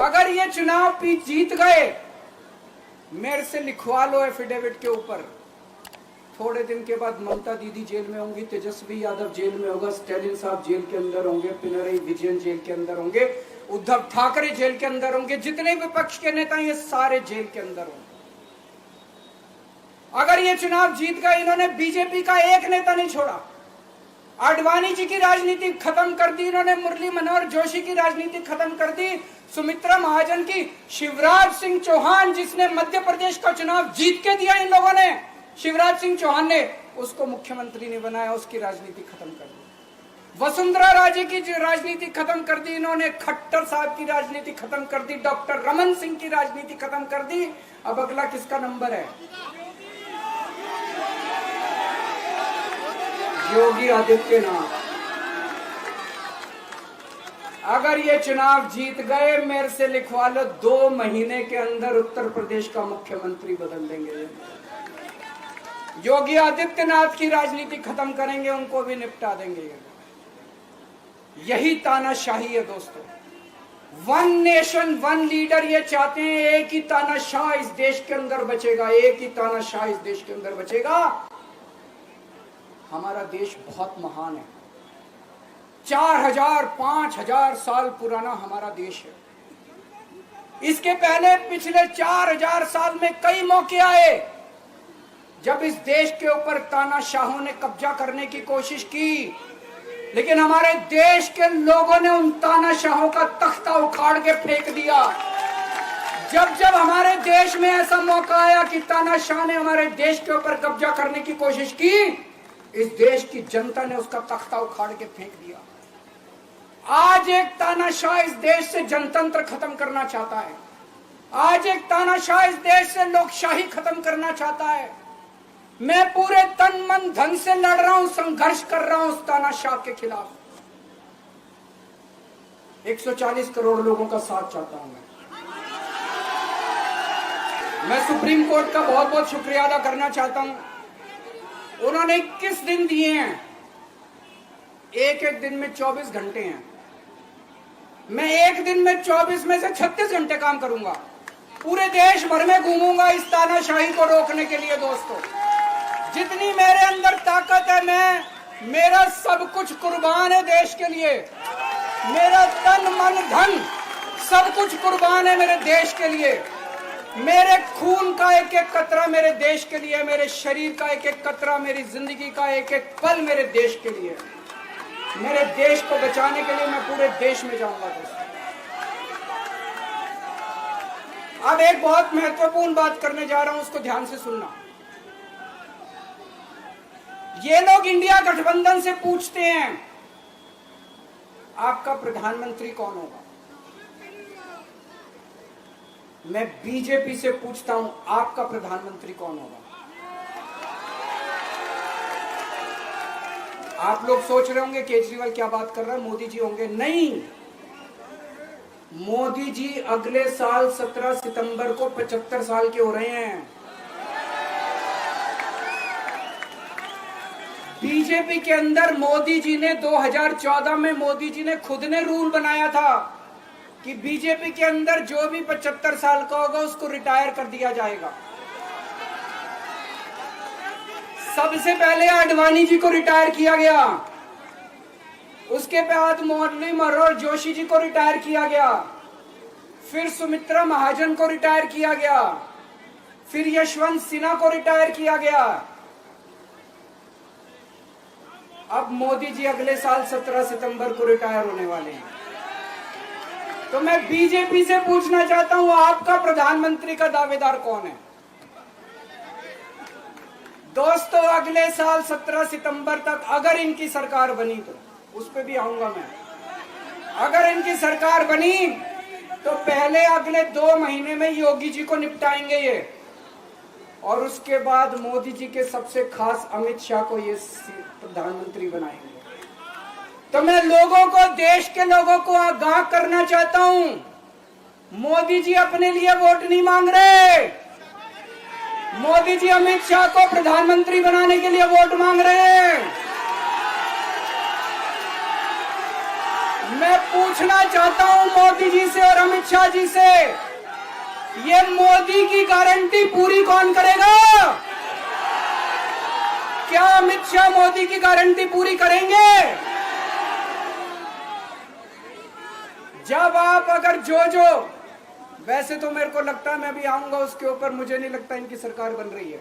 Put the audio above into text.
अगर ये चुनाव जीत गए, मेरे से लिखवा लो एफिडेविट के ऊपर, थोड़े दिन के बाद ममता दीदी जेल में होंगी, तेजस्वी यादव जेल में होगा, स्टैलिन साहब जेल के अंदर होंगे, पिनरई विजयन जेल के अंदर होंगे, उद्धव ठाकरे जेल के अंदर होंगे, जितने विपक्ष के नेता ये सारे जेल के अंदर होंगे। अगर ये चुनाव जीत गए, इन्होंने बीजेपी का एक नेता नहीं छोड़ा। आडवाणी जी की राजनीति खत्म कर दी इन्होंने, मुरली मनोहर जोशी की राजनीति खत्म कर दी, सुमित्रा महाजन की, शिवराज सिंह चौहान जिसने मध्य प्रदेश का चुनाव जीत के दिया, इन लोगों ने, शिवराज सिंह चौहान ने उसको मुख्यमंत्री नहीं बनाया, उसकी राजनीति खत्म कर दी। वसुंधरा राजे की राजनीति खत्म कर दी इन्होंने, खट्टर साहब की राजनीति खत्म कर दी, डॉक्टर रमन सिंह की राजनीति खत्म कर दी। अब अगला किसका नंबर है? योगी आदित्यनाथ। अगर ये चुनाव जीत गए, मेरे से लिखवा लो, 2 महीने के अंदर उत्तर प्रदेश का मुख्यमंत्री बदल देंगे। योगी आदित्यनाथ की राजनीति खत्म करेंगे, उनको भी निपटा देंगे। यही तानाशाही है दोस्तों। 1 नेशन 1 लीडर ये चाहते हैं, एक ही तानाशाह इस देश के अंदर बचेगा, एक ही तानाशाह इस देश के अंदर बचेगा। हमारा देश बहुत महान है, 4000 5000 साल पुराना हमारा देश है। इसके पहले पिछले 4000 साल में कई मौके आए जब इस देश के ऊपर तानाशाहों ने कब्जा करने की कोशिश की, लेकिन हमारे देश के लोगों ने उन तानाशाहों का तख्ता उखाड़ के फेंक दिया। जब जब हमारे देश में ऐसा मौका आया कि तानाशाह ने हमारे देश के ऊपर कब्जा करने की कोशिश की, इस देश की जनता ने उसका तख्ता उखाड़ के फेंक दिया। आज एक तानाशाह इस देश से जनतंत्र खत्म करना चाहता है, आज एक तानाशाह इस देश से लोकशाही खत्म करना चाहता है। मैं पूरे तन मन धन से लड़ रहा हूं, संघर्ष कर रहा हूं उस तानाशाह के खिलाफ। 140 करोड़ लोगों का साथ चाहता हूं मैं सुप्रीम कोर्ट का बहुत बहुत शुक्रिया अदा करना चाहता हूं। उन्होंने 21 दिन दिए हैं, एक एक दिन में 24 घंटे हैं। मैं एक दिन में 24 में से 36 घंटे काम करूंगा, पूरे देश भर में घूमूंगा इस तानाशाही को रोकने के लिए। दोस्तों, जितनी मेरे अंदर ताकत है, मेरा सब कुछ कुर्बान है देश के लिए। मेरा तन मन धन सब कुछ कुर्बान है मेरे देश के लिए। मेरे खून का एक एक कतरा मेरे देश के लिए, मेरे शरीर का एक एक कतरा, मेरी जिंदगी का एक एक पल मेरे देश के लिए। मेरे देश को बचाने के लिए मैं पूरे देश में जाऊंगा दोस्तों। अब एक बहुत महत्वपूर्ण बात करने जा रहा हूं, उसको ध्यान से सुनना। ये लोग इंडिया गठबंधन से पूछते हैं आपका प्रधानमंत्री कौन होगा। मैं बीजेपी से पूछता हूं आपका प्रधानमंत्री कौन होगा। आप लोग सोच रहे होंगे केजरीवाल क्या बात कर रहा है, मोदी जी होंगे। नहीं, मोदी जी अगले साल 17 सितंबर को 75 साल के हो रहे हैं। बीजेपी के अंदर मोदी जी ने 2014 में मोदी जी ने खुद ने रूल बनाया था कि बीजेपी के अंदर जो भी 75 साल का होगा उसको रिटायर कर दिया जाएगा। सबसे पहले आडवाणी जी को रिटायर किया गया, उसके बाद मुरली मनोहर जोशी जी को रिटायर किया गया, फिर सुमित्रा महाजन को रिटायर किया गया, फिर यशवंत सिन्हा को रिटायर किया गया। अब मोदी जी अगले साल 17 सितंबर को रिटायर होने वाले हैं। तो मैं बीजेपी से पूछना चाहता हूं आपका प्रधानमंत्री का दावेदार कौन है। दोस्तों, अगले साल 17 सितंबर तक अगर इनकी सरकार बनी, तो उस पर भी आऊंगा मैं। अगर इनकी सरकार बनी तो पहले अगले 2 महीने में योगी जी को निपटाएंगे ये, और उसके बाद मोदी जी के सबसे खास अमित शाह को ये प्रधानमंत्री बनाएंगे। तो मैं लोगों को, देश के लोगों को आगाह करना चाहता हूं, मोदी जी अपने लिए वोट नहीं मांग रहे। मोदी जी अमित शाह को प्रधानमंत्री बनाने के लिए वोट मांग रहे हैं। मैं पूछना चाहता हूं मोदी जी से और अमित शाह जी से, ये मोदी की गारंटी पूरी कौन करेगा? क्या अमित शाह मोदी की गारंटी पूरी करेंगे? जब आप अगर जो वैसे तो मेरे को लगता है मैं भी आऊंगा उसके ऊपर, मुझे नहीं लगता इनकी सरकार बन रही है।